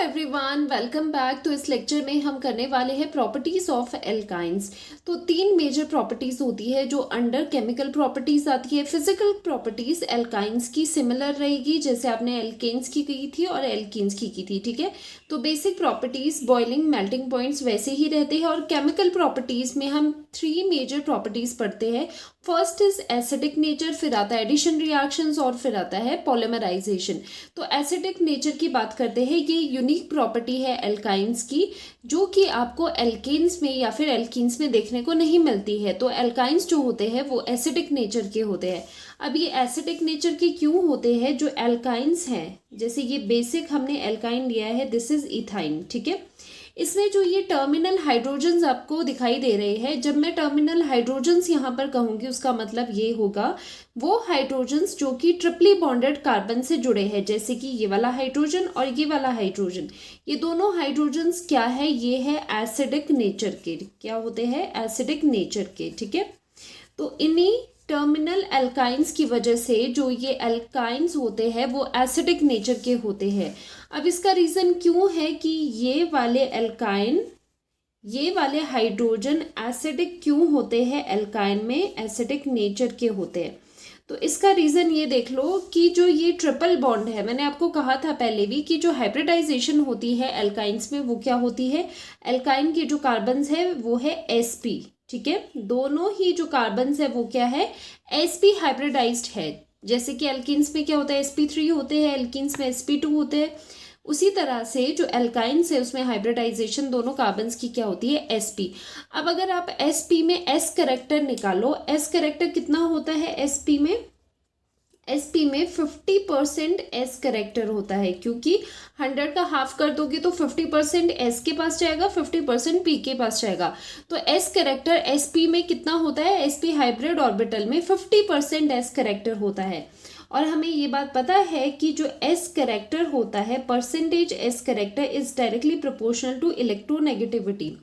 Everyone, welcome back. तो इस lecture में हम करने वाले हैं प्रॉपर्टीज ऑफ एल्काइंस। तो तीन मेजर प्रॉपर्टीज होती है जो अंडर केमिकल प्रॉपर्टीज आती है। फिजिकल प्रॉपर्टीज एल्काइंस की सिमिलर रहेगी जैसे आपने एल्केन्स की थी और एल्कीन्स की थी, ठीक है। तो basic properties boiling melting points वैसे ही रहते हैं। और केमिकल प्रॉपर्टीज में हम थ्री मेजर प्रॉपर्टीज पढ़ते हैं। फर्स्ट इज एसिडिक नेचर, फिर आता है एडिशन रिएक्शंस और फिर आता है पॉलीमराइजेशन। तो एसिडिक नेचर की बात करते हैं, ये यूनिक प्रॉपर्टी है एल्काइंस की जो कि आपको एल्केन्स में या फिर एल्कीन्स में देखने को नहीं मिलती है। तो एल्काइंस जो होते हैं वो एसिडिक नेचर के होते हैं। अब ये एसिडिक नेचर के क्यों होते हैं? जो एल्काइंस हैं, जैसे ये बेसिक हमने एल्काइन लिया है, दिस इज इथाइन, ठीक है। इसमें जो ये टर्मिनल हाइड्रोजन्स आपको दिखाई दे रहे हैं, जब मैं टर्मिनल हाइड्रोजन्स यहाँ पर कहूँगी उसका मतलब ये होगा वो हाइड्रोजन्स जो कि ट्रिपली बॉन्डेड कार्बन से जुड़े हैं, जैसे कि ये वाला हाइड्रोजन और ये वाला हाइड्रोजन। ये दोनों हाइड्रोजन्स क्या है? ये है एसिडिक नेचर के। क्या होते हैं? एसिडिक नेचर के, ठीक है। तो इन्हीं टर्मिनल एल्काइंस की वजह से जो ये एल्काइंस होते हैं वो एसिडिक नेचर के होते हैं। अब इसका रीज़न क्यों है कि ये वाले एल्काइन, ये वाले हाइड्रोजन एसिडिक क्यों होते हैं? एल्काइन में एसिडिक नेचर के होते हैं। तो इसका रीज़न ये देख लो कि जो ये ट्रिपल बॉन्ड है, मैंने आपको कहा था पहले भी कि जो हाइब्रिडाइजेशन होती है एल्काइंस में वो क्या होती है? एल्काइन के जो कार्बन्स है वो है sp, ठीक है। दोनों ही जो कार्बन्स है वो क्या है? sp हाइब्रिडाइज्ड है। जैसे कि एल्कीन्स में क्या होता है? sp3 होते हैं, एल्कीन्स में sp2 होते हैं। उसी तरह से जो एल्काइंस है उसमें हाइब्रिडाइजेशन दोनों कार्बन्स की क्या होती है? sp। अब अगर आप sp में s कैरेक्टर निकालो, s कैरेक्टर कितना होता है sp में? sp में 50% s कैरेक्टर होता है, क्योंकि 100 का हाफ कर दोगे तो 50% s के पास जाएगा, 50% p के पास जाएगा। तो s कैरेक्टर sp में कितना होता है? sp हाइब्रिड ऑर्बिटल में 50% s कैरेक्टर होता है। और हमें ये बात पता है कि जो s कैरेक्टर होता है, percentage s character is directly proportional to electronegativity.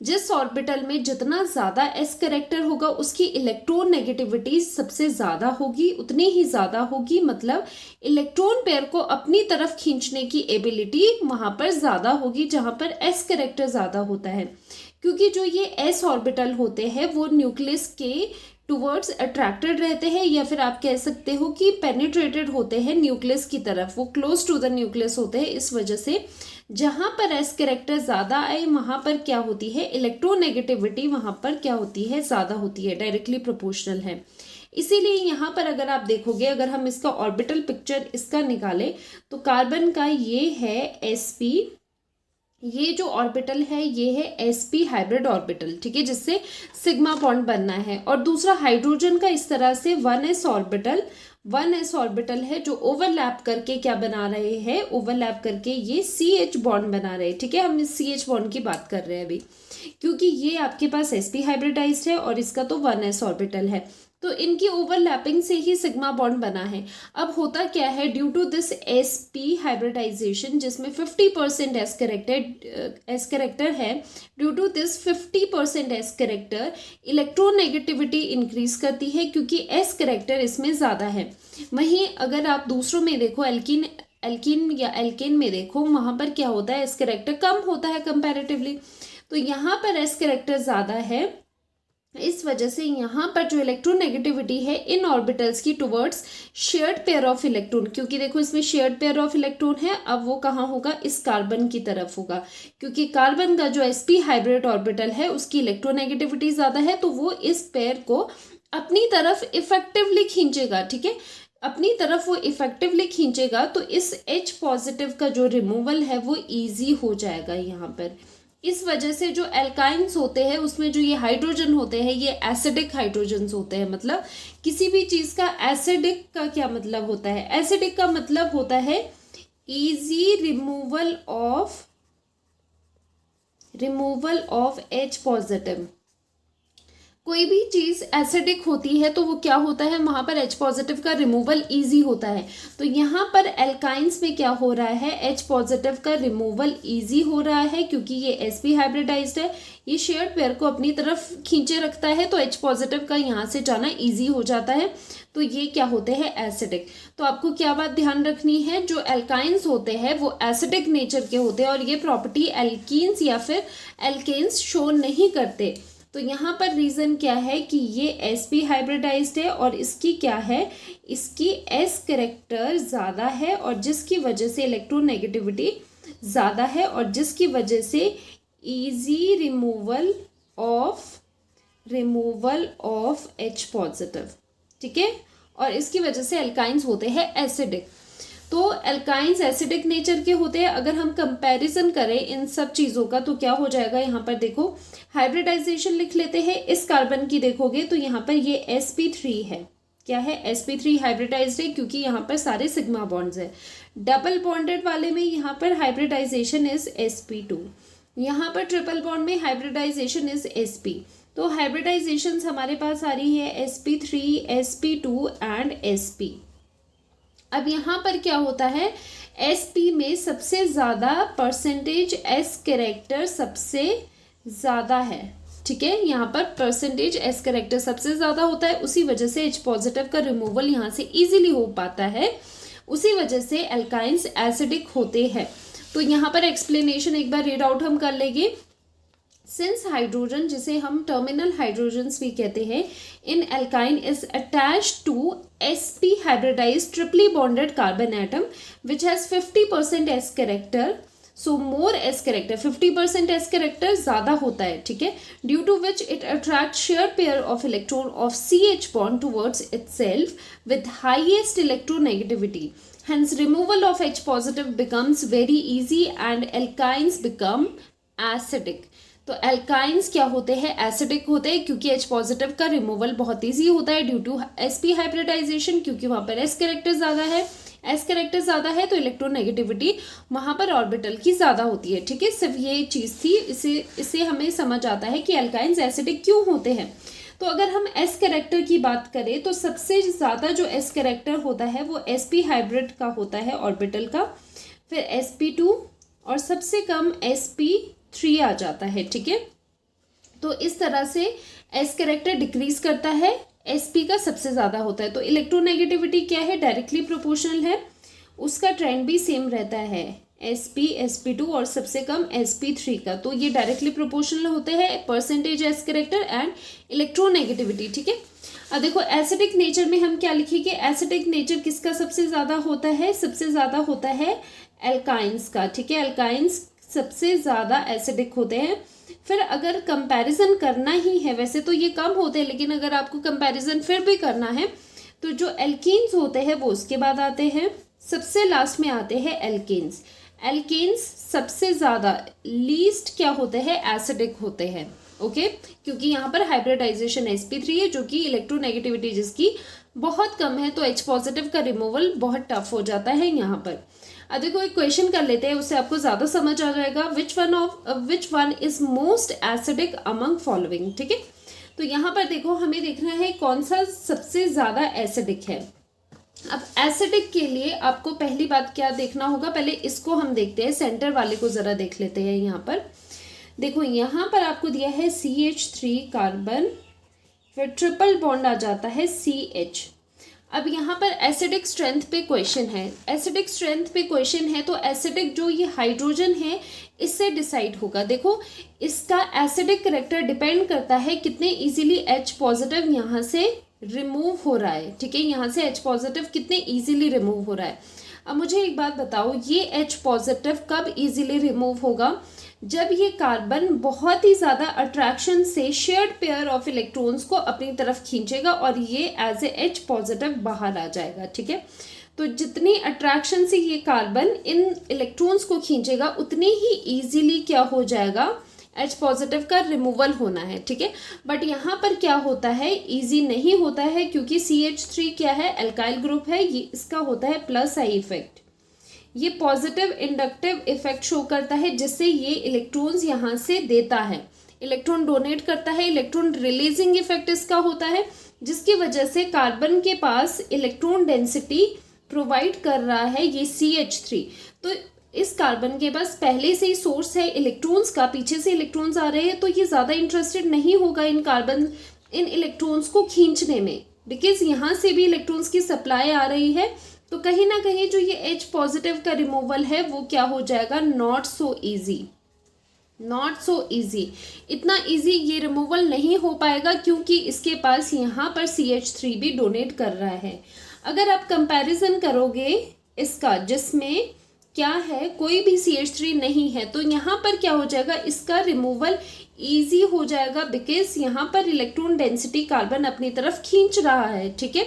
जिस ऑर्बिटल में जितना ज़्यादा s कैरेक्टर होगा उसकी इलेक्ट्रोनेगेटिविटी सबसे ज़्यादा होगी, उतनी ही ज़्यादा होगी, मतलब इलेक्ट्रॉन पेयर को अपनी तरफ खींचने की एबिलिटी वहाँ पर ज़्यादा होगी जहाँ पर s कैरेक्टर ज़्यादा होता है। क्योंकि जो ये s ऑर्बिटल होते हैं वो न्यूक्लियस के टुवर्ड्स अट्रैक्टेड रहते हैं, या फिर आप कह सकते हो कि पेनिट्रेटेड होते हैं न्यूक्लियस की तरफ, वो क्लोज टू द न्यूक्लियस होते हैं। इस वजह से जहां पर s कैरेक्टर ज़्यादा आए वहां पर क्या होती है? इलेक्ट्रोनेगेटिविटी वहां पर क्या होती है? ज़्यादा होती है, डायरेक्टली प्रोपोर्शनल है। इसीलिए यहाँ पर अगर आप देखोगे, अगर हम इसका ऑर्बिटल पिक्चर इसका निकालें तो कार्बन का ये है sp, ये जो ऑर्बिटल है ये है sp हाइब्रिड ऑर्बिटल, ठीक है, जिससे सिग्मा बॉन्ड बनना है। और दूसरा हाइड्रोजन का इस तरह से 1s ऑर्बिटल है जो ओवरलैप करके क्या बना रहे हैं? ओवरलैप करके ये CH बॉन्ड बना रहे हैं, ठीक है। हम इस CH बॉन्ड की बात कर रहे हैं अभी, क्योंकि ये आपके पास sp हाइब्रिडाइज्ड है और इसका तो 1s ऑर्बिटल है, तो इनकी ओवरलैपिंग से ही सिग्मा बॉन्ड बना है। अब होता क्या है? Due to this sp hybridization जिसमें 50% s कैरेक्टर है, due to this 50% s character electronegativity increase करती है क्योंकि s कैरेक्टर इसमें ज़्यादा है। वहीं अगर आप दूसरों में देखो, एल्कीन या एल्केन में देखो, वहाँ पर क्या होता है? s कैरेक्टर कम होता है कंपैरेटिवली। तो यहाँ पर s कैरेक्टर ज़्यादा है, इस वजह से यहाँ पर जो इलेक्ट्रोनेगेटिविटी है इन ऑर्बिटल्स की towards shared pair of electron, क्योंकि देखो इसमें शेयर्ड पेयर ऑफ इलेक्ट्रॉन है, अब वो कहाँ होगा? इस कार्बन की तरफ होगा, क्योंकि कार्बन का जो sp हाइब्रिड ऑर्बिटल है उसकी इलेक्ट्रोनेगेटिविटी ज़्यादा है, तो वो इस पेयर को अपनी तरफ इफेक्टिवली खींचेगा, ठीक है, अपनी तरफ वो इफेक्टिवली खींचेगा। तो इस H पॉजिटिव का जो रिमूवल है वो ईजी हो जाएगा यहाँ पर। इस वजह से जो एल्काइंस होते हैं उसमें जो ये हाइड्रोजन होते हैं ये एसिडिक हाइड्रोजन्स होते हैं। मतलब किसी भी चीज़ का एसिडिक का क्या मतलब होता है? एसिडिक का मतलब होता है easy removal of H positive. कोई भी चीज़ एसिडिक होती है तो वो क्या होता है, वहाँ पर H पॉजिटिव का रिमूवल इजी होता है। तो यहाँ पर एल्काइंस में क्या हो रहा है, H पॉजिटिव का रिमूवल इजी हो रहा है क्योंकि ये sp हाइब्रिडाइज्ड है, ये शेयर्ड पेयर को अपनी तरफ खींचे रखता है, तो H पॉजिटिव का यहाँ से जाना इजी हो जाता है। तो ये क्या होते हैं, एसिडिक। तो आपको क्या बात ध्यान रखनी है, जो एल्काइंस होते हैं वो एसिडिक नेचर के होते हैं और ये प्रॉपर्टी एल्कीन्स या फिर एल्केन्स शो नहीं करते। तो यहाँ पर रीज़न क्या है कि ये sp हाइब्रिडाइज्ड है और इसकी क्या है, इसकी s करेक्टर ज़्यादा है और जिसकी वजह से इलेक्ट्रोनेगेटिविटी ज़्यादा है और जिसकी वजह से easy removal of H positive, ठीक है, और इसकी वजह से एल्काइंस होते हैं एसिडिक। तो एल्काइंस एसिडिक नेचर के होते हैं। अगर हम कंपैरिजन करें इन सब चीज़ों का तो क्या हो जाएगा, यहाँ पर देखो हाइब्रिडाइजेशन लिख लेते हैं। इस कार्बन की देखोगे तो यहाँ पर ये sp3 है, क्या है, sp3 हाइब्रिडाइज्ड है क्योंकि यहाँ पर सारे सिग्मा बॉन्ड्स है। डबल बॉन्डेड वाले में यहाँ पर हाइब्रिडाइजेशन इज sp2, यहाँ पर ट्रिपल बॉन्ड में हाइब्रिडाइजेशन इज sp। तो हाइब्रिडाइजेशंस हमारे पास आ रही है sp3, sp2 एंड sp। अब यहाँ पर क्या होता है, sp में सबसे ज़्यादा परसेंटेज s कैरेक्टर सबसे ज़्यादा है, ठीक है, यहाँ पर परसेंटेज s कैरेक्टर सबसे ज़्यादा होता है, उसी वजह से H पॉजिटिव का रिमूवल यहाँ से इजीली हो पाता है, उसी वजह से एल्काइंस एसिडिक होते हैं। तो यहाँ पर एक्सप्लेनेशन एक बार रीड आउट हम कर लेंगे। सिंस हाइड्रोजन, जिसे हम टर्मिनल हाइड्रोजन्स भी कहते हैं, in alkyne is attached to sp hybridized triply bonded carbon atom which has 50% s character, so more s character, 50% s character ज़्यादा होता है, ठीक है, due to which it attracts shared pair of electron of CH bond towards itself with highest electronegativity. Hence removal of H positive becomes very easy and alkynes become acidic। तो alkynes क्या होते हैं, acidic होते हैं क्योंकि H positive का removal बहुत easy होता है ड्यू टू sp हाइब्रिडाइजेशन, क्योंकि वहाँ पर s कैरेक्टर ज़्यादा है, s कैरेक्टर ज़्यादा है तो इलेक्ट्रोनेगेटिविटी वहाँ पर ऑर्बिटल की ज़्यादा होती है, ठीक है। सिर्फ ये चीज़ थी, इससे हमें समझ आता है कि एल्काइंस एसिडिक क्यों होते हैं। तो अगर हम s कैरेक्टर की बात करें तो सबसे ज़्यादा जो s कैरेक्टर होता है वो sp हाइब्रिड का होता है ऑर्बिटल का, फिर sp2 और सबसे कम sp3 आ जाता है, ठीक है। तो इस तरह से s कैरेक्टर डिक्रीज करता है, sp का सबसे ज़्यादा होता है। तो इलेक्ट्रोनेगेटिविटी क्या है, डायरेक्टली प्रोपोर्शनल है, उसका ट्रेंड भी सेम रहता है, sp sp2 और सबसे कम sp3 का। तो ये डायरेक्टली प्रोपोर्शनल होते हैं percentage s character and electronegativity, ठीक है। अब देखो एसिडिक नेचर में हम क्या लिखेंगे, एसिडिक नेचर किसका सबसे ज़्यादा होता है, सबसे ज़्यादा होता है एल्काइंस का, ठीक है, एल्काइंस सबसे ज़्यादा एसिडिक होते हैं। फिर अगर कंपैरिजन करना ही है, वैसे तो ये कम होते हैं लेकिन अगर आपको कंपैरिजन फिर भी करना है तो जो एल्कीन्स होते हैं वो उसके बाद आते हैं, सबसे लास्ट में आते हैं एल्केन्स। एल्केन्स सबसे ज़्यादा लीस्ट क्या होते हैं, एसिडिक होते हैं, ओके, क्योंकि यहाँ पर हाइब्रिडाइजेशन sp3 है जो कि इलेक्ट्रोनेगेटिविटी जिसकी बहुत कम है, तो H पॉजिटिव का रिमूवल बहुत टफ हो जाता है यहाँ पर। अब देखो एक क्वेश्चन कर लेते हैं, उससे आपको ज़्यादा समझ आ जाएगा। Which one is most acidic among following, ठीक है। तो यहाँ पर देखो हमें देखना है कौन सा सबसे ज़्यादा एसिडिक है। अब एसिडिक के लिए आपको पहली बात क्या देखना होगा, पहले इसको हम देखते हैं, सेंटर वाले को ज़रा देख लेते हैं। यहाँ पर देखो, यहाँ पर आपको दिया है CH3 कार्बन, फिर ट्रिपल बॉन्ड आ जाता है CH। अब यहाँ पर एसिडिक स्ट्रेंथ पे क्वेश्चन है, एसिडिक स्ट्रेंथ पे क्वेश्चन है तो एसिडिक जो ये हाइड्रोजन है इससे डिसाइड होगा। देखो इसका एसिडिक करेक्टर डिपेंड करता है कितने इजीली H पॉजिटिव यहाँ से रिमूव हो रहा है, ठीक है, यहाँ से H पॉजिटिव कितने इजीली रिमूव हो रहा है। अब मुझे एक बात बताओ, ये H पॉजिटिव कब इजीली रिमूव होगा, जब ये कार्बन बहुत ही ज़्यादा अट्रैक्शन से शेयर्ड पेयर ऑफ इलेक्ट्रॉन्स को अपनी तरफ खींचेगा और ये एज ए H पॉजिटिव बाहर आ जाएगा, ठीक है। तो जितनी अट्रैक्शन से ये कार्बन इन इलेक्ट्रॉन्स को खींचेगा उतनी ही इजीली क्या हो जाएगा, H पॉजिटिव का रिमूवल होना है, ठीक है। बट यहाँ पर क्या होता है, इजी नहीं होता है क्योंकि CH3 क्या है, एल्काइल ग्रुप है, ये इसका होता है प्लस आई इफेक्ट, ये पॉजिटिव इंडक्टिव इफेक्ट शो करता है जिससे ये इलेक्ट्रॉन्स यहाँ से देता है, इलेक्ट्रॉन डोनेट करता है, इलेक्ट्रॉन रिलीजिंग इफेक्ट इसका होता है, जिसकी वजह से कार्बन के पास इलेक्ट्रॉन डेंसिटी प्रोवाइड कर रहा है ये CH3। तो इस कार्बन के पास पहले से ही सोर्स है इलेक्ट्रॉन्स का, पीछे से इलेक्ट्रॉन्स आ रहे हैं, तो ये ज़्यादा इंटरेस्टेड नहीं होगा इन इलेक्ट्रॉन्स को खींचने में, बिकॉज यहाँ से भी इलेक्ट्रॉन्स की सप्लाई आ रही है। तो कहीं ना कहीं जो ये H पॉजिटिव का रिमूवल है वो क्या हो जाएगा, नॉट सो ईजी। इतना ईजी ये रिमूवल नहीं हो पाएगा क्योंकि इसके पास यहाँ पर CH3 भी डोनेट कर रहा है। अगर आप कंपैरिजन करोगे इसका, जिसमें क्या है कोई भी CH3 नहीं है, तो यहाँ पर क्या हो जाएगा, इसका रिमूवल ईजी हो जाएगा, बिकॉज यहाँ पर इलेक्ट्रॉन डेंसिटी कार्बन अपनी तरफ खींच रहा है। ठीक है,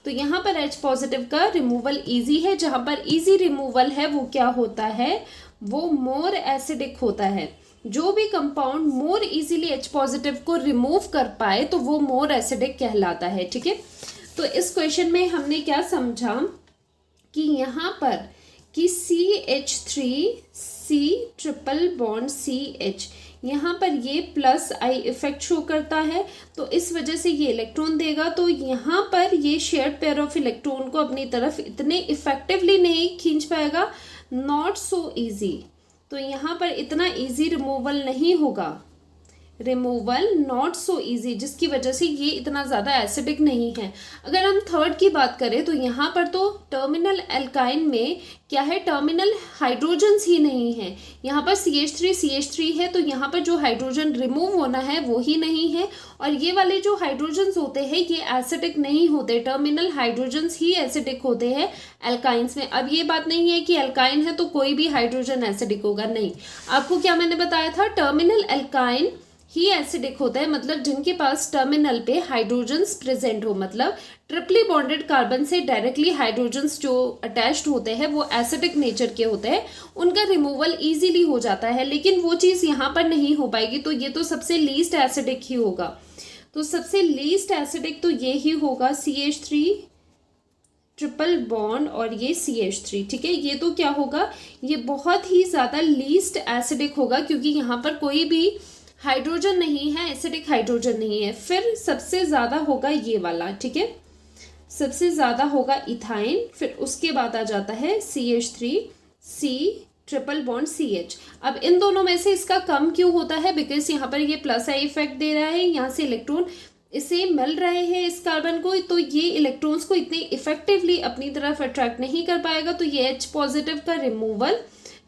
तो यहाँ पर H पॉजिटिव का रिमूवल ईजी है। जहाँ पर ईजी रिमूवल है वो क्या होता है, वो मोर एसिडिक होता है। जो भी compound more easily H positive को रिमूव कर पाए तो वो मोर एसिडिक कहलाता है। ठीक है, तो इस क्वेश्चन में हमने क्या समझा कि यहाँ पर कि CH3 C triple bond CH, यहाँ पर ये प्लस आई इफेक्ट शो करता है, तो इस वजह से ये इलेक्ट्रॉन देगा। तो यहाँ पर ये शेयर्ड पेयर ऑफ इलेक्ट्रॉन को अपनी तरफ इतने इफेक्टिवली नहीं खींच पाएगा, नॉट सो ईजी। तो यहाँ पर इतना इजी रिमूवल नहीं होगा, रिमूवल नॉट सो इजी, जिसकी वजह से ये इतना ज़्यादा एसिडिक नहीं है। अगर हम थर्ड की बात करें तो यहाँ पर तो टर्मिनल एल्काइन में क्या है, टर्मिनल हाइड्रोजन्स ही नहीं है। यहाँ पर CH3 है, तो यहाँ पर जो हाइड्रोजन रिमूव होना है वो ही नहीं है। और ये वाले जो हाइड्रोजन्स होते हैं ये एसिडिक नहीं होते, टर्मिनल हाइड्रोजन्स ही एसिडिक होते हैं एल्काइंस में। अब ये बात नहीं है कि एल्काइन है तो कोई भी हाइड्रोजन एसिडिक होगा, नहीं। आपको क्या मैंने बताया था, टर्मिनल एल्काइन ही एसिडिक होता है, मतलब जिनके पास टर्मिनल पे हाइड्रोजन्स प्रेजेंट हो, मतलब ट्रिपली बॉन्डेड कार्बन से डायरेक्टली हाइड्रोजन्स जो अटैच्ड होते हैं वो एसिडिक नेचर के होते हैं, उनका रिमूवल इजीली हो जाता है। लेकिन वो चीज़ यहाँ पर नहीं हो पाएगी, तो ये तो सबसे लीस्ट एसिडिक ही होगा। तो सबसे लीस्ट एसिडिक तो ये ही होगा, CH3 ट्रिपल बॉन्ड और ये CH3। ठीक है, ये तो क्या होगा, ये बहुत ही ज़्यादा लीस्ट एसिडिक होगा क्योंकि यहाँ पर कोई भी हाइड्रोजन नहीं है, एसिडिक हाइड्रोजन नहीं है। फिर सबसे ज़्यादा होगा ये वाला, ठीक है, सबसे ज़्यादा होगा इथाइन, फिर उसके बाद आ जाता है CH3C ट्रिपल बॉन्ड CH। अब इन दोनों में से इसका कम क्यों होता है, बिकॉज यहाँ पर ये प्लस आई इफेक्ट दे रहा है, यहाँ से इलेक्ट्रॉन इसे मिल रहे हैं इस कार्बन को, तो ये इलेक्ट्रॉन्स को इतने इफेक्टिवली अपनी तरफ अट्रैक्ट नहीं कर पाएगा। तो ये H पॉजिटिव का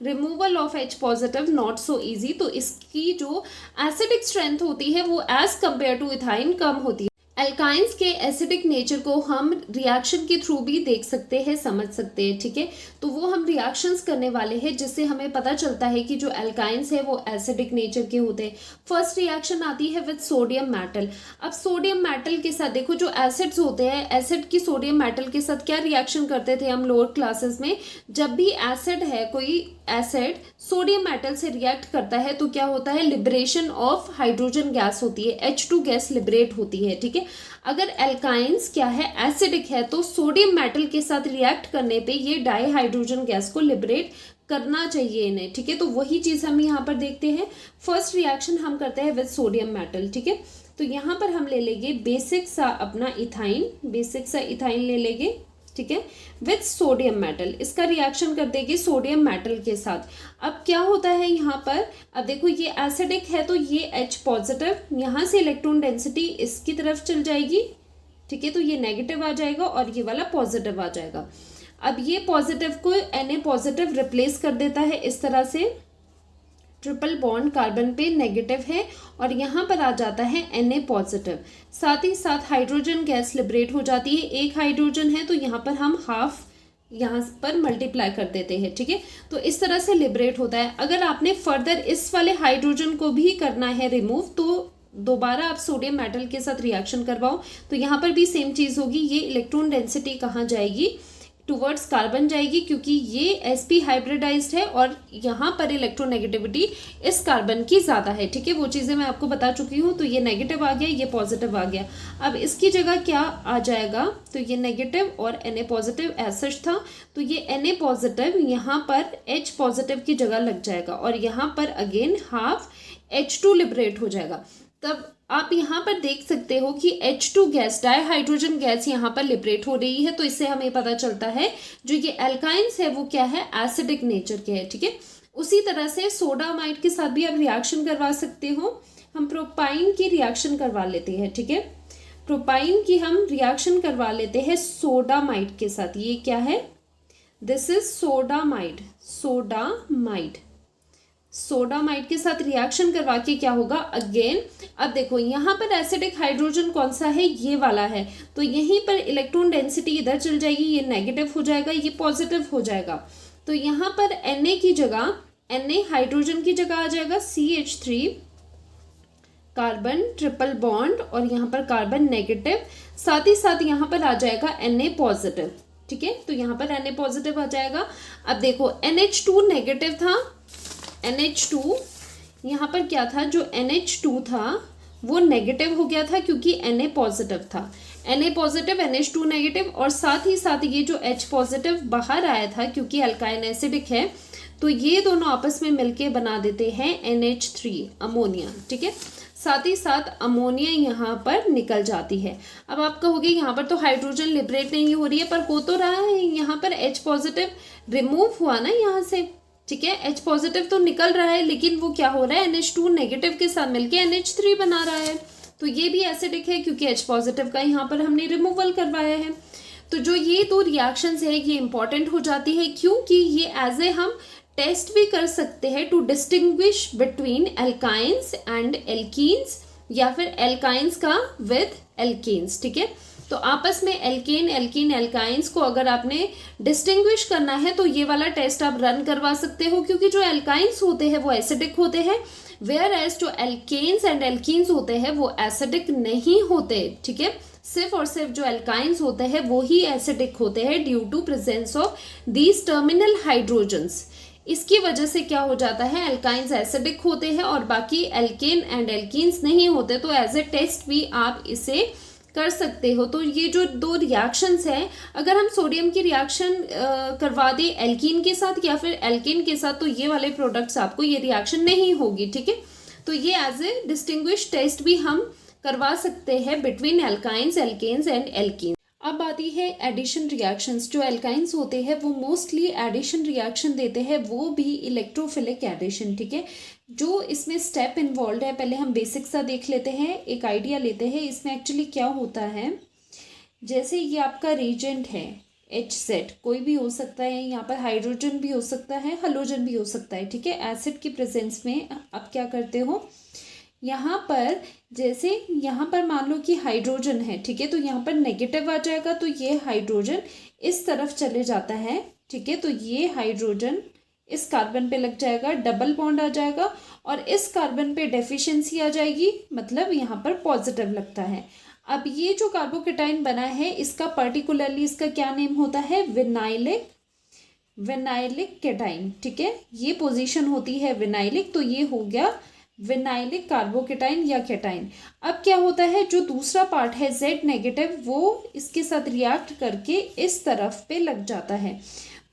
removal of H positive not so easy. तो इसकी जो एसिडिक स्ट्रेंथ होती है वो एज कंपेयर टू इथाइन कम होती है। एल्काइंस के एसिडिक नेचर को हम रिएक्शन के थ्रू भी देख सकते हैं, समझ सकते हैं। ठीक है, तो वो हम रिएक्शंस करने वाले हैं जिससे हमें पता चलता है कि जो एल्काइंस है वो एसिडिक नेचर के होते हैं। फर्स्ट रिएक्शन आती है विद सोडियम मेटल। अब सोडियम मेटल के साथ देखो जो एसिड्स होते हैं, एसिड की सोडियम मेटल के साथ क्या रिएक्शन करते थे हम लोअर क्लासेस में, जब भी एसिड है, कोई एसिड सोडियम मेटल से रिएक्ट करता है तो क्या होता है, लिबरेशन ऑफ हाइड्रोजन गैस होती है, H2 गैस लिबरेट होती है। ठीक है, अगर एल्काइंस क्या है, एसिडिक है, तो सोडियम मेटल के साथ रिएक्ट करने पे ये डाई हाइड्रोजन गैस को लिबरेट करना चाहिए इन्हें। ठीक है, तो वही चीज़ हम यहाँ पर देखते हैं। फर्स्ट रिएक्शन हम करते हैं विद सोडियम मेटल। ठीक है, तो यहाँ पर हम ले लेंगे बेसिक सा अपना इथाइन, बेसिक सा इथाइन ले लेंगे। ठीक है, विथ सोडियम मेटल, इसका रिएक्शन कर देंगे सोडियम मेटल के साथ। अब क्या होता है यहाँ पर, अब देखो ये एसिडिक है तो ये H पॉजिटिव, यहाँ से इलेक्ट्रॉन डेंसिटी इसकी तरफ चल जाएगी। ठीक है, तो ये नेगेटिव आ जाएगा और ये वाला पॉजिटिव आ जाएगा। अब ये पॉजिटिव को Na पॉजिटिव रिप्लेस कर देता है इस तरह से, ट्रिपल बॉन्ड कार्बन पे नेगेटिव है और यहाँ पर आ जाता है Na पॉजिटिव। साथ ही साथ हाइड्रोजन गैस लिबरेट हो जाती है, एक हाइड्रोजन है तो यहाँ पर हम हाफ यहाँ पर मल्टीप्लाई कर देते हैं। ठीक है, तो इस तरह से लिबरेट होता है। अगर आपने फर्दर इस वाले हाइड्रोजन को भी करना है रिमूव, तो दोबारा आप सोडियम मेटल के साथ रिएक्शन करवाओ तो यहाँ पर भी सेम चीज़ होगी। ये इलेक्ट्रॉन डेंसिटी कहाँ जाएगी, टुवर्ड्स कार्बन जाएगी, क्योंकि ये sp हाइब्रिडाइज्ड है और यहाँ पर इलेक्ट्रोनेगेटिविटी इस कार्बन की ज़्यादा है। ठीक है, वो चीज़ें मैं आपको बता चुकी हूँ। तो ये नेगेटिव आ गया, ये पॉजिटिव आ गया। अब इसकी जगह क्या आ जाएगा, तो ये नेगेटिव और Na पॉजिटिव ऐसा था, तो ये Na पॉजिटिव यहाँ पर H पॉजिटिव की जगह लग जाएगा और यहाँ पर अगेन हाफ H2 लिबरेट हो जाएगा। तब आप यहाँ पर देख सकते हो कि H2 गैस, डाईहाइड्रोजन गैस यहाँ पर लिबरेट हो रही है। तो इससे हमें पता चलता है जो ये एल्काइंस है वो क्या है, एसिडिक नेचर के है। ठीक है, उसी तरह से सोडामाइड के साथ भी आप रिएक्शन करवा सकते हो। हम प्रोपाइन की रिएक्शन करवा लेते हैं। ठीक है, प्रोपाइन की हम रिएक्शन करवा लेते हैं सोडामाइड के साथ। ये क्या है, दिस इज सोडामाइड। सोडामाइड के साथ रिएक्शन करवा के क्या होगा, अगेन अब देखो यहाँ पर एसिडिक हाइड्रोजन कौन सा है, ये वाला है। तो यहीं पर इलेक्ट्रॉन डेंसिटी इधर चल जाएगी, ये नेगेटिव हो जाएगा, ये पॉजिटिव हो जाएगा। तो यहाँ पर Na की जगह, Na हाइड्रोजन की जगह आ जाएगा CH3 कार्बन ट्रिपल बॉन्ड और यहाँ पर कार्बन नेगेटिव, साथ ही साथ यहाँ पर आ जाएगा Na पॉजिटिव। ठीक है, तो यहाँ पर Na पॉजिटिव आ जाएगा। अब देखो NH2 नेगेटिव था, NH2 यहाँ पर क्या था, जो NH2 था वो नेगेटिव हो गया था क्योंकि Na पॉजिटिव था। Na पॉजिटिव, NH2 नेगेटिव और साथ ही साथ ये जो H पॉजिटिव बाहर आया था क्योंकि अल्काइन एसिडिक है, तो ये दोनों आपस में मिलके बना देते हैं NH3 अमोनिया। ठीक है, साथ ही साथ अमोनिया यहाँ पर निकल जाती है। अब आप कहोगे यहाँ पर तो हाइड्रोजन लिबरेट नहीं हो रही है, पर हो तो रहा है। यहाँ पर H पॉजिटिव रिमूव हुआ ना यहाँ से। ठीक है, H पॉजिटिव तो निकल रहा है, लेकिन वो क्या हो रहा है, NH2 नेगेटिव के साथ मिलके NH3 बना रहा है। तो ये भी एसिडिक है क्योंकि H पॉजिटिव का यहाँ पर हमने रिमूवल करवाया है। तो जो ये दो रिएक्शंस है ये इंपॉर्टेंट हो जाती है, क्योंकि ये एज ए हम टेस्ट भी कर सकते हैं to distinguish between alkynes and alkenes, या फिर एल्काइंस का विद एल्कीन्स। ठीक है, तो आपस में एल्केन एल्कीन एल्काइंस को अगर आपने डिस्टिंग्विश करना है तो ये वाला टेस्ट आप रन करवा सकते हो, क्योंकि जो एल्काइंस होते हैं वो एसिडिक होते हैं, वेयर एज जो एल्केन्स एंड एल्कीन्स होते हैं वो एसिडिक नहीं होते। ठीक है, सिर्फ और सिर्फ जो एल्काइंस होते हैं वो ही एसिडिक होते हैं due to presence of these terminal hydrogens. इसकी वजह से क्या हो जाता है, एल्काइंस एसिडिक होते हैं और बाकी एल्केन एंड एल्कीन्स नहीं होते। तो एज ए टेस्ट भी आप इसे कर सकते हो। तो ये जो दो रिएक्शंस हैं, अगर हम सोडियम की रिएक्शन करवा दें एल्कीन के साथ या फिर एल्केन के साथ, तो ये वाले प्रोडक्ट्स आपको ये रिएक्शन नहीं होगी। ठीक है, तो ये एज ए डिस्टिंग्विश टेस्ट भी हम करवा सकते हैं between alkynes, alkanes and alkene. अब आती है एडिशन रिएक्शंस। जो एल्काइंस होते हैं वो मोस्टली एडिशन रिएक्शन देते हैं, वो भी इलेक्ट्रोफिलिक एडिशन। ठीक है, जो इसमें स्टेप इन्वॉल्व है, पहले हम बेसिक सा देख लेते हैं, एक आइडिया लेते हैं इसमें एक्चुअली क्या होता है। जैसे ये आपका रिएजेंट है HZ, कोई भी हो सकता है, यहाँ पर हाइड्रोजन भी हो सकता है, हेलोजन भी हो सकता है। ठीक है, एसिड की प्रेजेंस में आप क्या करते हो, यहाँ पर जैसे यहाँ पर मान लो कि हाइड्रोजन है। ठीक है, तो यहाँ पर नेगेटिव आ जाएगा, तो ये हाइड्रोजन इस तरफ चले जाता है। ठीक है, तो ये हाइड्रोजन इस कार्बन पे लग जाएगा, डबल बॉन्ड आ जाएगा और इस कार्बन पे डेफिशिएंसी आ जाएगी, मतलब यहाँ पर पॉजिटिव लगता है। अब ये जो कार्बोकेटाइन बना है इसका पर्टिकुलरली इसका क्या नेम होता है, विनाइलिक केटाइन। ठीक है, ये पोजीशन होती है विनाइलिक, तो ये हो गया विनाइलिक कार्बोकेटाइन या केटाइन। अब क्या होता है, जो दूसरा पार्ट है Z नेगेटिव, वो इसके साथ रिएक्ट करके इस तरफ पे लग जाता है।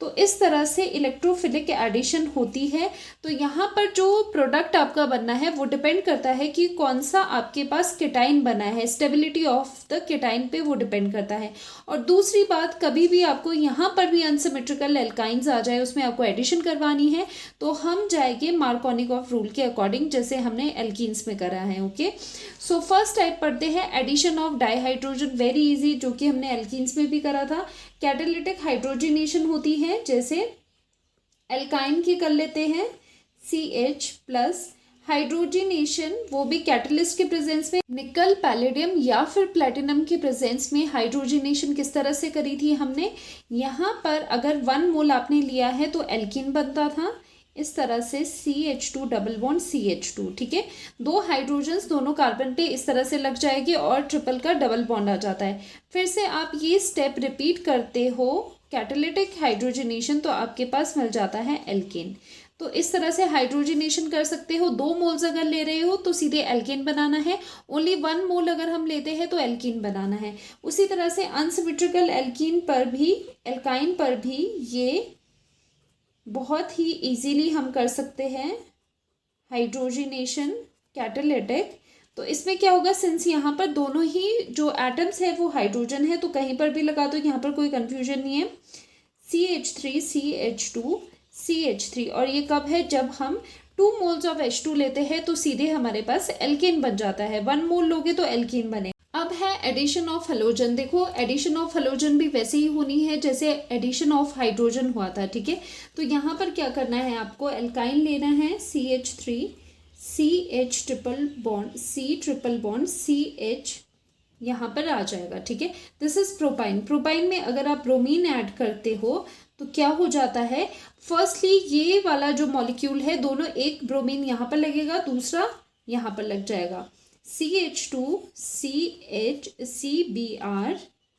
तो इस तरह से इलेक्ट्रोफिलिक एडिशन होती है। तो यहाँ पर जो प्रोडक्ट आपका बनना है वो डिपेंड करता है कि कौन सा आपके पास केटाइन बना है, स्टेबिलिटी ऑफ द केटाइन पे वो डिपेंड करता है। और दूसरी बात, कभी भी आपको यहाँ पर भी अनसिमेट्रिकल एल्काइंस आ जाए, उसमें आपको एडिशन करवानी है, तो हम जाएंगे मार्कोनिकॉफ रूल के अकॉर्डिंग, जैसे हमने एल्कीन्स में करा है। ओके, सो फर्स्ट टाइप पढ़ते हैं addition of dihydrogen, very easy, जो कि हमने एल्कीन्स में भी करा था। कैटालिटिक हाइड्रोजनेशन होती है, जैसे एल्काइन की कर लेते हैं CH+, हाइड्रोजनेशन वो भी कैटलिस्ट के प्रेजेंस में, निकल पैलेडियम या फिर प्लेटिनम के प्रेजेंस में हाइड्रोजनेशन किस तरह से करी थी हमने। यहाँ पर अगर 1 मोल आपने लिया है तो एल्कीन बनता था इस तरह से CH2 डबल बॉन्ड CH2। ठीक है, 2 हाइड्रोजन्स दोनों कार्बन पे इस तरह से लग जाएगी और ट्रिपल का डबल बॉन्ड आ जाता है। फिर से आप ये स्टेप रिपीट करते हो कैटालिटिक हाइड्रोजनेशन, तो आपके पास मिल जाता है एल्केन। तो इस तरह से हाइड्रोजनेशन कर सकते हो। 2 मोल्स अगर ले रहे हो तो सीधे एल्केन बनाना है, ओनली 1 मोल अगर हम लेते हैं तो एल्कीन बनाना है। उसी तरह से अनसिमेट्रिकल एल्काइन पर भी ये बहुत ही इजीली हम कर सकते हैं हाइड्रोजनेशन कैटालिटिक। तो इसमें क्या होगा, सिंस यहाँ पर दोनों ही जो एटम्स है वो हाइड्रोजन है, तो कहीं पर भी लगा दो, यहाँ पर कोई कंफ्यूजन नहीं है। CH3 CH2 CH3, और ये कब है, जब हम 2 मोल्स ऑफ H2 लेते हैं तो सीधे हमारे पास एल्केन बन जाता है। 1 मोल लोगे तो एल्कीन बने। अब है एडिशन ऑफ हेलोजन। देखो एडिशन ऑफ हेलोजन भी वैसे ही होनी है जैसे एडिशन ऑफ हाइड्रोजन हुआ था, ठीक है। तो यहाँ पर क्या करना है, आपको एल्काइन लेना है, CH3 CH triple bond CH यहाँ पर आ जाएगा, ठीक है। This is propyne. प्रोपाइन में अगर आप ब्रोमीन ऐड करते हो तो क्या हो जाता है, फर्स्टली ये वाला जो मॉलिक्यूल है, दोनों, एक ब्रोमीन यहाँ पर लगेगा, दूसरा यहाँ पर लग जाएगा, CH2 CH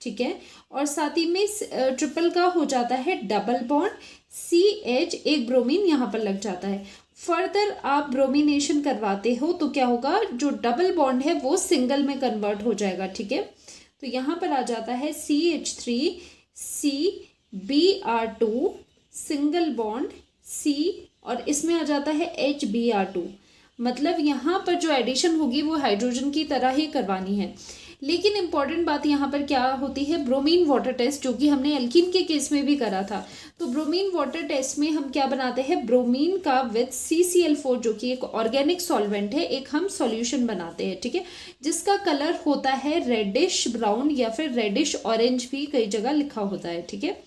ठीक है। और साथ ही में ट्रिपल का हो जाता है डबल बॉन्ड, CH, एक ब्रोमीन यहाँ पर लग जाता है। फर्दर आप ब्रोमिनेशन करवाते हो तो क्या होगा, जो डबल बॉन्ड है वो सिंगल में कन्वर्ट हो जाएगा, ठीक है। तो यहाँ पर आ जाता है CH3 CBr2 single bond C, और इसमें आ जाता है HBr2। मतलब यहाँ पर जो एडिशन होगी वो हाइड्रोजन की तरह ही करवानी है। लेकिन इंपॉर्टेंट बात यहाँ पर क्या होती है, ब्रोमीन वाटर टेस्ट, जो कि हमने एल्कीन के केस में भी करा था। तो ब्रोमीन वाटर टेस्ट में हम क्या बनाते हैं, ब्रोमीन का विथ CCl4 जो कि एक ऑर्गेनिक सॉल्वेंट है, एक हम सॉल्यूशन बनाते हैं, ठीक है, जिसका कलर होता है रेडिश ब्राउन या फिर रेडिश ऑरेंज भी कई जगह लिखा होता है, ठीक है।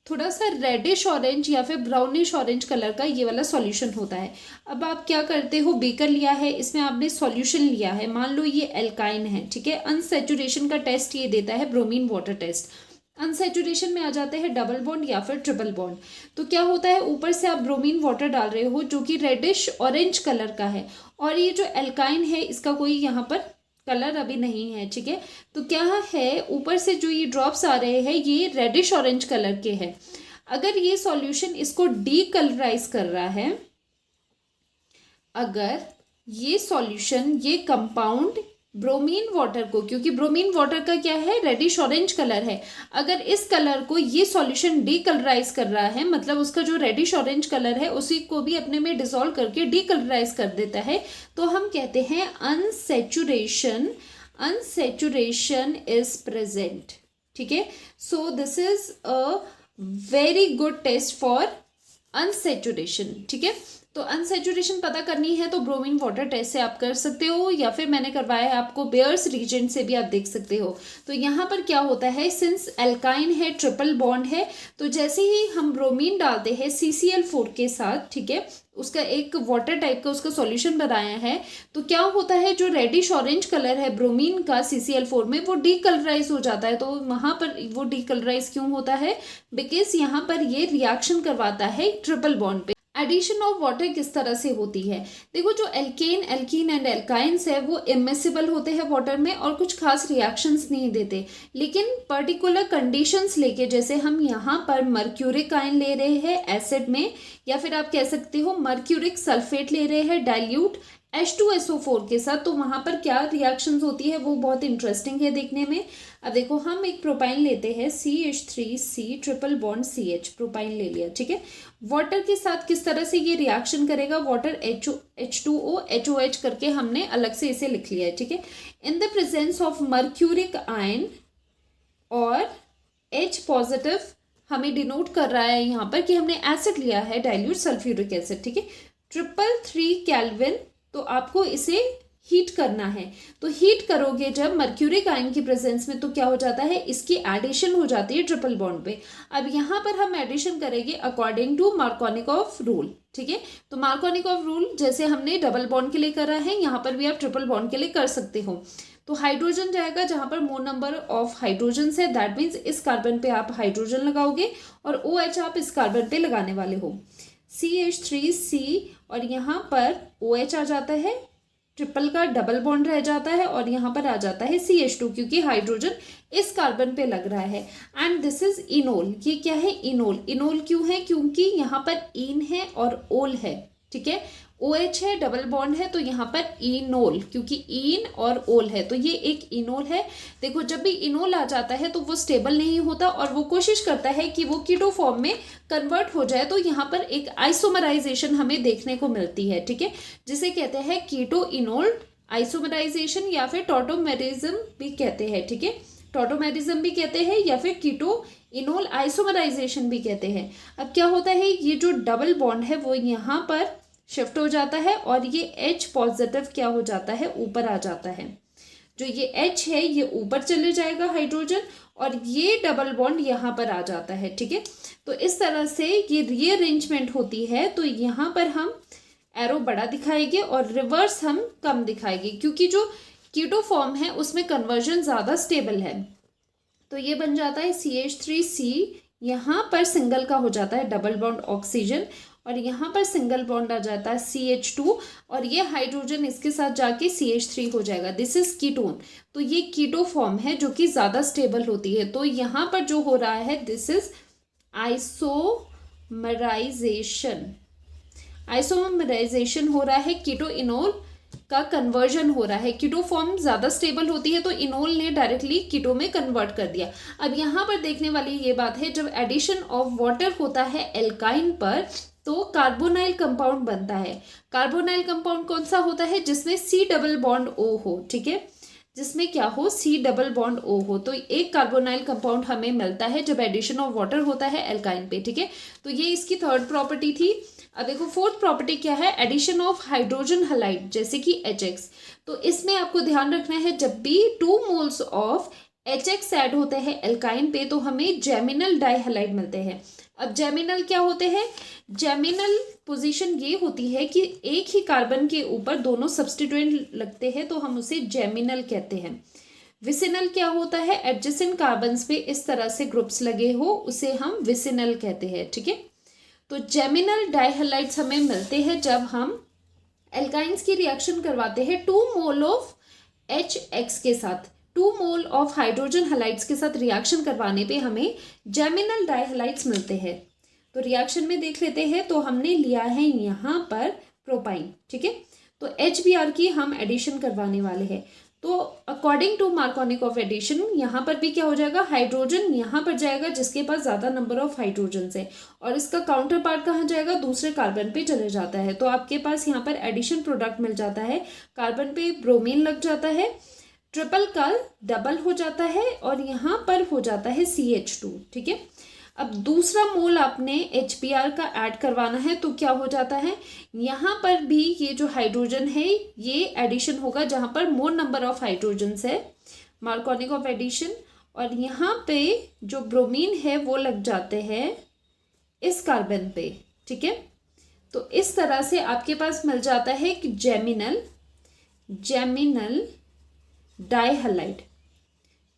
थोड़ा सा रेडिश ऑरेंज या फिर ब्राउनिश ऑरेंज कलर का ये वाला सॉल्यूशन होता है। अब आप क्या करते हो, बेकर लिया है, इसमें आपने सॉल्यूशन लिया है, मान लो ये एल्काइन है, ठीक है। अनसैचुरेशन का टेस्ट ये देता है ब्रोमीन वाटर टेस्ट। अनसैचुरेशन में आ जाते हैं डबल बॉन्ड या फिर ट्रिपल बॉन्ड। तो क्या होता है, ऊपर से आप ब्रोमीन वाटर डाल रहे हो जो कि रेडिश ऑरेंज कलर का है, और ये जो एल्काइन है इसका कोई यहाँ पर कलर अभी नहीं है, ठीक है। तो क्या है, ऊपर से जो ये ड्रॉप्स आ रहे हैं ये रेडिश ऑरेंज कलर के हैं। अगर ये सॉल्यूशन इसको डीकलराइज कर रहा है, अगर ये सॉल्यूशन, ये कंपाउंड ब्रोमीन वाटर को, क्योंकि ब्रोमीन वाटर का क्या है, रेडिश ऑरेंज कलर है, अगर इस कलर को ये सॉल्यूशन डीकलराइज कर रहा है, मतलब उसका जो रेडिश ऑरेंज कलर है उसी को भी अपने में डिसॉल्व करके डीकलराइज कर देता है, तो हम कहते हैं अनसैचुरेशन इज प्रेजेंट, ठीक है। So this is a very good test for unsaturation, ठीक है। तो अनसैचुरेशन पता करनी है तो ब्रोमीन वाटर टेस्ट से आप कर सकते हो, या फिर मैंने करवाया है आपको बेयर्स रीजेंट से भी आप देख सकते हो। तो यहाँ पर क्या होता है, सिंस एल्काइन है, ट्रिपल बॉन्ड है, तो जैसे ही हम ब्रोमीन डालते हैं CCl4 के साथ, ठीक है, उसका एक वाटर टाइप का उसका सॉल्यूशन बनाया है, तो क्या होता है, जो रेडिश ऑरेंज कलर है ब्रोमीन का CCl4 में, वो डीकलराइज हो जाता है। तो वहाँ पर वो डीकलराइज क्यों होता है, बिकॉज यहाँ पर ये रिएक्शन करवाता है ट्रिपल बॉन्ड पे। एडिशन ऑफ वाटर किस तरह से होती है, देखो जो एल्कीन एंड एल्काइंस है वो इमिसिबल होते हैं वाटर में और कुछ खास रिएक्शंस नहीं देते, लेकिन पर्टिकुलर कंडीशंस लेके, जैसे हम यहाँ पर मर्क्यूरिक आयन ले रहे हैं एसिड में, या फिर आप कह सकते हो मर्क्यूरिक सल्फेट ले रहे हैं डाइल्यूट H2SO4 के साथ, तो वहाँ पर क्या रिएक्शंस होती है वो बहुत इंटरेस्टिंग है देखने में। अब देखो हम एक प्रोपाइन लेते हैं, CH3C triple bond CH, propyne ले लिया, ठीक है। वाटर के साथ किस तरह से ये रिएक्शन करेगा, वाटर H2O HOH करके हमने अलग से इसे लिख लिया है, ठीक है। In the presence of mercuric ion और H पॉजिटिव हमें डिनोट कर रहा है यहाँ पर कि हमने एसिड लिया है, डाइल्यूट सल्फ्यूरिक एसिड, ठीक है। 333 केल्विन, तो आपको इसे हीट करना है। तो हीट करोगे जब मर्क्यूरिक आयन की प्रेजेंस में, तो क्या हो जाता है, इसकी एडिशन हो जाती है ट्रिपल बॉन्ड पे। अब यहाँ पर हम एडिशन करेंगे अकॉर्डिंग टू मार्कोनिकॉफ रूल, ठीक है। तो मार्कोनिकॉफ रूल जैसे हमने डबल बॉन्ड के लिए करा है, यहाँ पर भी आप ट्रिपल बॉन्ड के लिए कर सकते हो। तो हाइड्रोजन जाएगा जहाँ पर मोर नंबर ऑफ हाइड्रोजन है, दैट मीन्स इस कार्बन पे आप हाइड्रोजन लगाओगे और OH आप इस कार्बन पे लगाने वाले हो, CH3C, और यहाँ पर OH आ जाता है, ट्रिपल का डबल बॉन्ड रह जाता है और यहाँ पर आ जाता है CH2 क्योंकि हाइड्रोजन इस कार्बन पे लग रहा है। And this is enol. ये क्या है? इनोल। इनोल क्यों है? क्योंकि यहाँ पर इन है और ओल है, ठीक है। OH है, डबल बॉन्ड है, तो यहाँ पर इनोल, क्योंकि इन और ओल है तो ये एक इनोल है। देखो जब भी इनोल आ जाता है तो वो स्टेबल नहीं होता और वो कोशिश करता है कि वो कीटो फॉर्म में कन्वर्ट हो जाए, तो यहाँ पर एक आइसोमराइजेशन हमें देखने को मिलती है, ठीक है, जिसे कहते हैं कीटो इनोल आइसोमराइजेशन या फिर टॉटोमेरिज्म भी कहते हैं, ठीक है। टॉटोमेरिज्म भी कहते हैं या फिर कीटो इनोल आइसोमराइजेशन भी कहते हैं। अब क्या होता है, ये जो डबल बॉन्ड है वो यहाँ पर शिफ्ट हो जाता है और ये H पॉजिटिव क्या हो जाता है? ऊपर आ जाता है। जो ये H है ये ऊपर चले जाएगा हाइड्रोजन और ये डबल बॉन्ड यहाँ पर आ जाता है, ठीक है। तो इस तरह से ये रीअरेंजमेंट होती है। तो यहाँ पर हम एरो बड़ा दिखाएंगे और रिवर्स हम कम दिखाएंगे क्योंकि जो कीटो फॉर्म है उसमें कन्वर्जन ज़्यादा स्टेबल है। तो ये बन जाता है CH3C, यहाँ पर सिंगल का हो जाता है डबल बॉन्ड ऑक्सीजन और यहाँ पर सिंगल बॉन्ड आ जाता है CH2 और ये हाइड्रोजन इसके साथ जाके CH3 हो जाएगा। This is ketone. तो ये कीटो फॉर्म है जो कि ज़्यादा स्टेबल होती है। तो यहाँ पर जो हो रहा है दिस इज आइसोमराइजेशन। आइसोमराइजेशन हो रहा है, कीटो इनोल का कन्वर्जन हो रहा है। कीटो फॉर्म ज़्यादा स्टेबल होती है तो इनोल ने डायरेक्टली कीटो में कन्वर्ट कर दिया। अब यहाँ पर देखने वाली ये बात है, जब एडिशन ऑफ वाटर होता है एल्काइन पर तो कार्बोनाइल कंपाउंड बनता है। कार्बोनाइल कंपाउंड कौन सा होता है? जिसमें C डबल बॉन्ड O हो, ठीक है, जिसमें क्या हो? C डबल बॉन्ड O हो। तो एक कार्बोनाइल कंपाउंड हमें मिलता है जब एडिशन ऑफ वाटर होता है एल्काइन पे, ठीक है। तो ये इसकी थर्ड प्रॉपर्टी थी। अब देखो फोर्थ प्रॉपर्टी क्या है? एडिशन ऑफ हाइड्रोजन हैलाइड जैसे कि HX। तो इसमें आपको ध्यान रखना है जब भी 2 मोल्स ऑफ HX ऐड होते हैं एल्काइन पे तो हमें जेमिनल डाइहैलाइड मिलते हैं। अब जेमिनल क्या होते हैं? जेमिनल पोजीशन ये होती है कि एक ही कार्बन के ऊपर दोनों सब्स्टिट्यूएंट लगते हैं तो हम उसे जेमिनल कहते हैं। विसिनल क्या होता है? एडजेसेंट कार्बन्स पे इस तरह से ग्रुप्स लगे हो उसे हम विसिनल कहते हैं, ठीक है। तो जेमिनल डाइहैलाइड्स हमें मिलते हैं जब हम एल्काइंस की रिएक्शन करवाते हैं 2 मोल ऑफ HX के साथ। 2 मोल ऑफ हाइड्रोजन हैलाइड्स के साथ रिएक्शन करवाने पे हमें जेमिनल डाइहैलाइड्स मिलते हैं। तो रिएक्शन में देख लेते हैं। तो हमने लिया है यहाँ पर प्रोपाइन, ठीक है। तो HBr की हम एडिशन करवाने वाले हैं। तो according to Markovnikov of addition यहाँ पर भी क्या हो जाएगा? हाइड्रोजन यहाँ पर जाएगा जिसके पास ज़्यादा नंबर ऑफ हाइड्रोजन है और इसका काउंटर पार्ट कहाँ जाएगा? दूसरे कार्बन पे चले जाता है। तो आपके पास यहाँ पर एडिशन प्रोडक्ट मिल जाता है। कार्बन पे ब्रोमीन लग जाता है, ट्रिपल का डबल हो जाता है और यहाँ पर हो जाता है CH2, ठीक है। अब दूसरा मोल आपने HBr का ऐड करवाना है तो क्या हो जाता है? यहाँ पर भी ये जो हाइड्रोजन है ये एडिशन होगा जहाँ पर मोर नंबर ऑफ हाइड्रोजन्स है, मार्कोनिक ऑफ एडिशन, और यहाँ पे जो ब्रोमीन है वो लग जाते हैं इस कार्बन पे, ठीक है। तो इस तरह से आपके पास मिल जाता है कि जेमिनल डाइहैलाइड।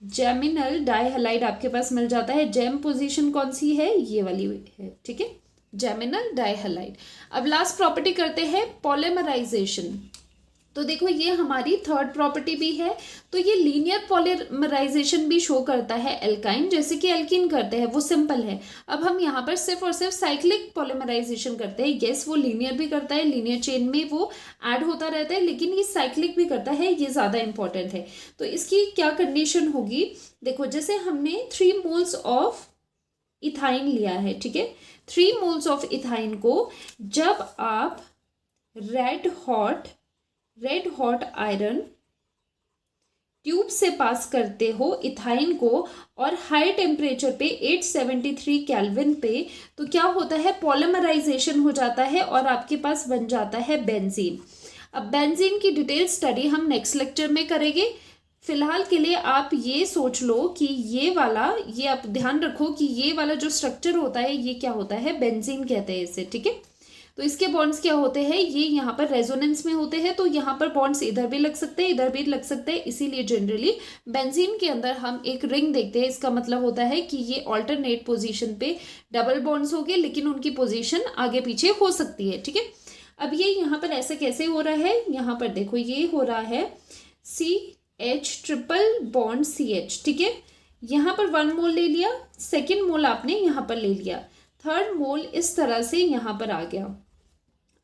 जेमिनल डाइहैलाइड आपके पास मिल जाता है। जेम पोजीशन कौन सी है? ये वाली है, ठीक है, जेमिनल डाइहैलाइड। अब लास्ट प्रॉपर्टी करते हैं पॉलीमराइजेशन। तो देखो ये हमारी थर्ड प्रॉपर्टी भी है। तो ये लीनियर पॉलीमराइजेशन भी शो करता है एल्काइन, जैसे कि एल्कीन करते हैं, वो सिंपल है। अब हम यहाँ पर सिर्फ और सिर्फ साइक्लिक पॉलीमराइजेशन करते हैं। यस, वो लीनियर भी करता है, लीनियर चेन में वो ऐड होता रहता है, लेकिन ये साइक्लिक भी करता है, ये ज़्यादा इंपॉर्टेंट है। तो इसकी क्या कंडीशन होगी? देखो जैसे हमने 3 मोल्स ऑफ इथाइन लिया है, ठीक है। 3 मोल्स ऑफ इथाइन को जब आप रेड हॉट आयरन ट्यूब से पास करते हो इथाइन को और हाई टेम्परेचर पे 873 केल्विन पे, तो क्या होता है? पॉलीमराइजेशन हो जाता है और आपके पास बन जाता है बेंजीन। अब बेंजीन की डिटेल स्टडी हम नेक्स्ट लेक्चर में करेंगे। फिलहाल के लिए आप ये सोच लो कि ये आप ध्यान रखो कि ये वाला जो स्ट्रक्चर होता है ये क्या होता है? बेंजीन कहते हैं इसे, ठीक है। तो इसके बॉन्ड्स क्या होते हैं? ये यहाँ पर रेजोनेंस में होते हैं, तो यहाँ पर बॉन्ड्स इधर भी लग सकते हैं, इधर भी लग सकते हैं। इसीलिए जनरली बेंजीन के अंदर हम एक रिंग देखते हैं। इसका मतलब होता है कि ये ऑल्टरनेट पोजीशन पे डबल बॉन्ड्स होंगे, लेकिन उनकी पोजीशन आगे पीछे हो सकती है, ठीक है। अब ये यहाँ पर ऐसे कैसे हो रहा है, यहाँ पर देखो ये हो रहा है CH ट्रिपल बॉन्ड CH, ठीक है। यहाँ पर 1 मोल ले लिया, सेकेंड मोल आपने यहाँ पर ले लिया, थर्ड मोल इस तरह से यहाँ पर आ गया।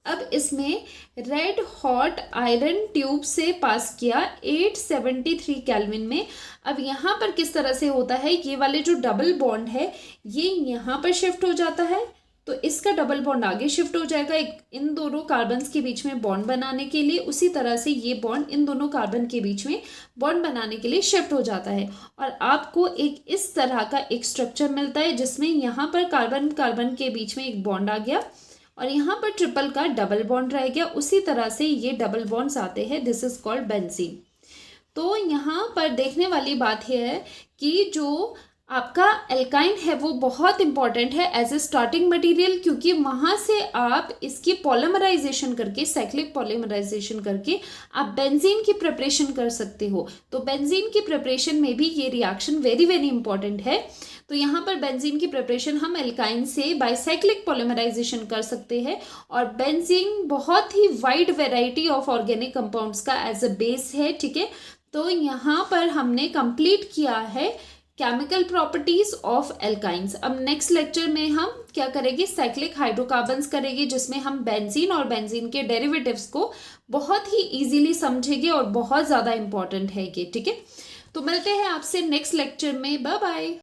अब इसमें रेड हॉट आयरन ट्यूब से पास किया 873 केल्विन में। अब यहाँ पर किस तरह से होता है, ये वाले जो डबल बॉन्ड है ये यहाँ पर शिफ्ट हो जाता है, तो इसका डबल बॉन्ड आगे शिफ्ट हो जाएगा एक इन दोनों कार्बन्स के बीच में बॉन्ड बनाने के लिए। उसी तरह से ये बॉन्ड इन दोनों कार्बन के बीच में बॉन्ड बनाने के लिए शिफ्ट हो जाता है और आपको एक इस तरह का एक स्ट्रक्चर मिलता है जिसमें यहाँ पर कार्बन कार्बन के बीच में एक बॉन्ड आ गया और यहाँ पर ट्रिपल का डबल बॉन्ड रह गया। उसी तरह से ये डबल बॉन्ड्स आते हैं, दिस इज कॉल्ड बेंजीन। तो यहाँ पर देखने वाली बात यह है कि जो आपका एल्काइन है वो बहुत इंपॉर्टेंट है एज ए स्टार्टिंग मटेरियल, क्योंकि वहाँ से आप इसकी पॉलीमराइजेशन करके, साइक्लिक पॉलीमराइजेशन करके आप बेंजीन की प्रिपरेशन कर सकते हो। तो बेंजीन की प्रिपरेशन में भी ये रिएक्शन वेरी वेरी इंपॉर्टेंट है। तो यहाँ पर बेंजीन की प्रिपरेशन हम एल्काइन से बाइसाइक्लिक पॉलीमराइजेशन कर सकते हैं और बेंजीन बहुत ही wide variety of organic compounds का एज अ बेस है, ठीक है। तो यहाँ पर हमने कंप्लीट किया है केमिकल प्रॉपर्टीज ऑफ एल्काइंस। अब नेक्स्ट लेक्चर में हम क्या करेंगे, साइक्लिक हाइड्रोकार्बन्स करेंगे, जिसमें हम बेंजीन और बेंजीन के डेरिवेटिव्स को बहुत ही इजीली समझेंगे और बहुत ज़्यादा इंपॉर्टेंट है ये, ठीक है। तो मिलते हैं आपसे नेक्स्ट लेक्चर में, बाय बाय।